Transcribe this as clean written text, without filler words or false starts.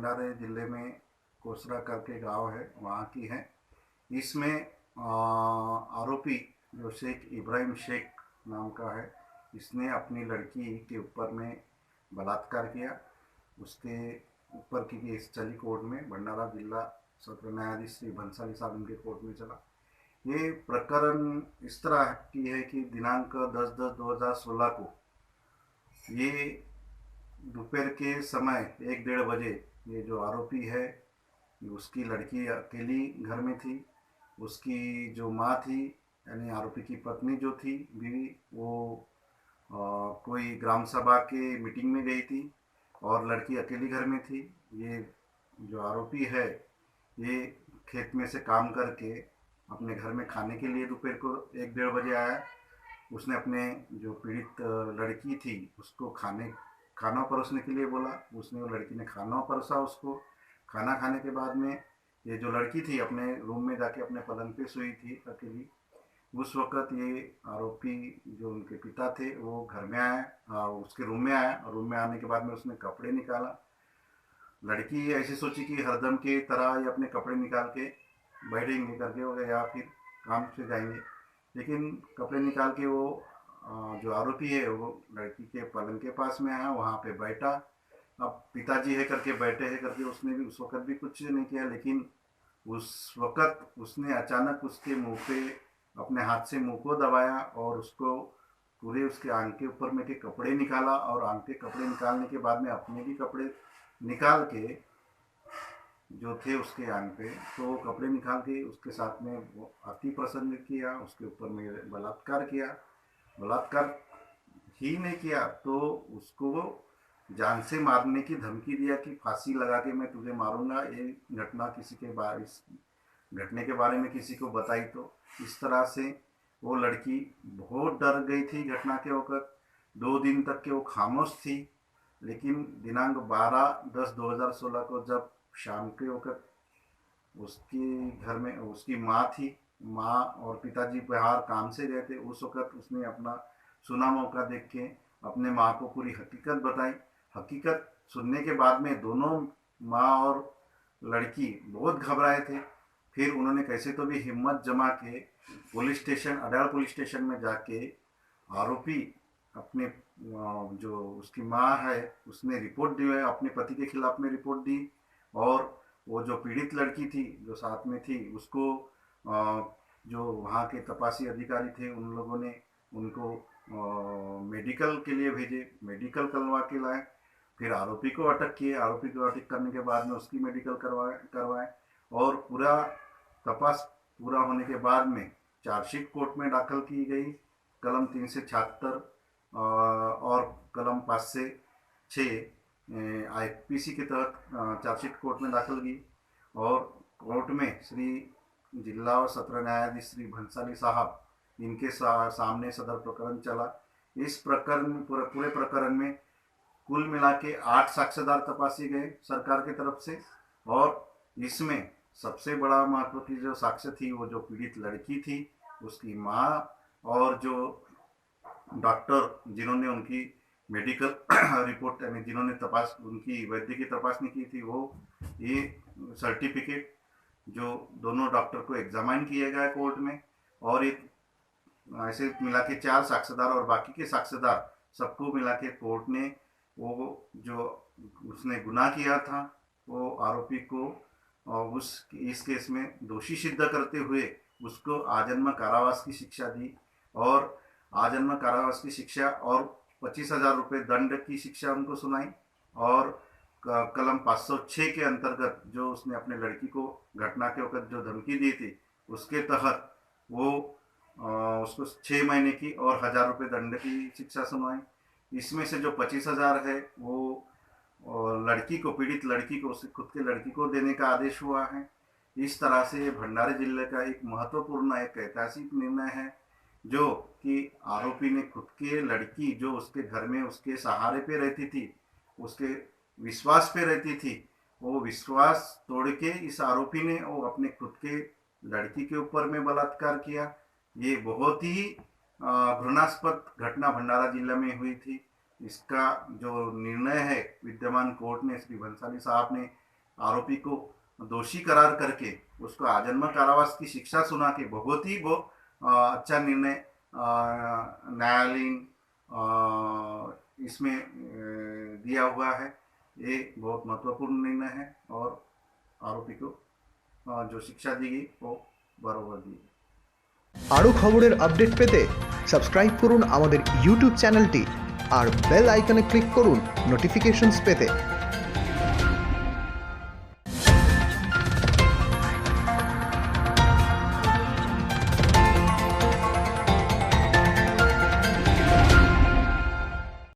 भंडारे जिले में कोसरा करके गांव है, वहाँ की है। इसमें आरोपी जो शेख इब्राहिम शेख नाम का है, इसने अपनी लड़की के ऊपर में बलात्कार किया। उसके ऊपर की केस चली कोर्ट में, भंडारा जिला सत्र न्यायाधीश श्री भंसाली साहब इनके कोर्ट में चला। ये प्रकरण इस तरह की है कि दिनांक 10/10/2016 को ये दोपहर के समय 1-1:30 बजे ये जो आरोपी है, उसकी लड़की अकेली घर में थी। उसकी जो माँ थी, यानी आरोपी की पत्नी जो थी बीवी, वो कोई ग्राम सभा के मीटिंग में गई थी और लड़की अकेली घर में थी। ये जो आरोपी है, ये खेत में से काम करके अपने घर में खाने के लिए दोपहर को 1-1:30 बजे आया। उसने अपने जो पीड़ित लड़की थी उसको खाना परोसने के लिए बोला। उसने, वो लड़की ने खाना परोसा उसको। खाना खाने के बाद में ये जो लड़की थी अपने रूम में जाके अपने पलंग पे सोई थी अकेली। उस वक़्त ये आरोपी जो उनके पिता थे वो घर में आया, उसके रूम में आया, और रूम में आने के बाद में उसने कपड़े निकाला। लड़की ऐसी सोची कि हरदम की तरह ये अपने कपड़े निकाल के बैठेंगे करके हो या फिर काम से जाएंगे, लेकिन कपड़े निकाल के वो जो आरोपी है वो लड़की के पलंग के पास में आया, वहाँ पे बैठा। अब पिताजी है करके बैठे हैं करके उसने भी उस वक़्त भी कुछ नहीं किया, लेकिन उस वक़्त उसने अचानक उसके मुंह पे अपने हाथ से मुंह को दबाया और उसको पूरे उसके आंख के ऊपर में के कपड़े निकाला, और आंख के कपड़े निकालने के बाद में अपने भी कपड़े निकाल के जो थे उसके आंख पे, तो कपड़े निकाल के उसके साथ में वो अति प्रसंग किया, उसके ऊपर में बलात्कार किया। बलात्कार ही नहीं किया तो उसको जान से मारने की धमकी दिया कि फांसी लगा के मैं तुझे मारूंगा, ये घटना किसी के बारे, इस घटने के बारे में किसी को बताई तो। इस तरह से वो लड़की बहुत डर गई थी घटना के वक़्त। 2 दिन तक के वो खामोश थी, लेकिन दिनांक 12/10/2016 को जब शाम के वक़्त उसकी घर में उसकी माँ थी, माँ और पिताजी बाहर काम से गए थे, उस वक़्त उसने अपना सुना मौका देख के अपने माँ को पूरी हकीकत बताई। हकीकत सुनने के बाद में दोनों माँ और लड़की बहुत घबराए थे। फिर उन्होंने कैसे तो भी हिम्मत जमा के पुलिस स्टेशन, अडाल पुलिस स्टेशन में जाके आरोपी अपने जो उसकी माँ है उसने रिपोर्ट दी है, अपने पति के खिलाफ में रिपोर्ट दी, और वो जो पीड़ित लड़की थी जो साथ में थी उसको जो वहाँ के तपासी अधिकारी थे उन लोगों ने उनको मेडिकल के लिए भेजे, मेडिकल करवा के लाए। फिर आरोपी को अटक किए, आरोपी को अटक करने के बाद में उसकी मेडिकल करवाए, और पूरा तपास पूरा होने के बाद में चार्जशीट कोर्ट में दाखिल की गई, कलम 376 और कलम 5 से 6 IPC के तहत चार्जशीट कोर्ट में दाखिल की, और कोर्ट में श्री जिला और सत्र न्यायाधीश श्री भंसाली साहब इनके सामने सदर प्रकरण चला। इस प्रकरण पूरे प्रकरण में कुल मिला के 8 साक्ष्यदार तपासे गए सरकार की तरफ से, और इसमें सबसे बड़ा महत्व की जो साक्ष्य थी वो जो पीड़ित लड़की थी, उसकी माँ, और जो डॉक्टर जिन्होंने उनकी मेडिकल रिपोर्ट यानी जिन्होंने उनकी वैद्य की तपासनी की थी, वो ये सर्टिफिकेट जो दोनों डॉक्टर को एग्जामाइन किया गया कोर्ट में, और एक ऐसे मिला के 4 साक्ष्यदार और बाकी के साक्ष्यदार सबको मिला के कोर्ट ने वो जो उसने गुनाह किया था वो आरोपी को इस केस में दोषी सिद्ध करते हुए उसको आजन्म कारावास की शिक्षा दी, और आजन्म कारावास की शिक्षा और 25,000 रुपये दंड की शिक्षा उनको सुनाई। और कलम 506 के अंतर्गत जो उसने अपने लड़की को घटना के वक्त जो धमकी दी थी उसके तहत वो उसको 6 महीने की और 1,000 रुपये दंड की शिक्षा सुनाई। इसमें से जो 25,000 है वो लड़की को, पीड़ित लड़की को, उसकी खुद के लड़की को देने का आदेश हुआ है। इस तरह से भंडारी जिले का एक महत्वपूर्ण एक ऐतिहासिक निर्णय है, जो कि आरोपी ने खुद के लड़की जो उसके घर में उसके सहारे पे रहती थी, उसके विश्वास पे रहती थी, वो विश्वास तोड़ के इस आरोपी ने वो अपने खुद के लड़की के ऊपर में बलात्कार किया। ये बहुत ही घृणास्पद घटना भंडारा जिला में हुई थी। इसका जो निर्णय है विद्यमान कोर्ट ने, श्री भंसाली साहब ने आरोपी को दोषी करार करके उसको आजन्म कारावास की शिक्षा सुना के बहुत ही वो अच्छा निर्णय न्यायालयीन इसमें दिया हुआ है। ये बहुत महत्वपूर्ण निर्णय है और आरोपी को जो शिक्षा दी गई वो बराबर दी गई। আরও খবরের আপডেট পেতে সাবস্ক্রাইব করুন আমাদের ইউটিউব চ্যানেলটি আর বেল আইকনে ক্লিক করুন নোটিফিকেশনস পেতে।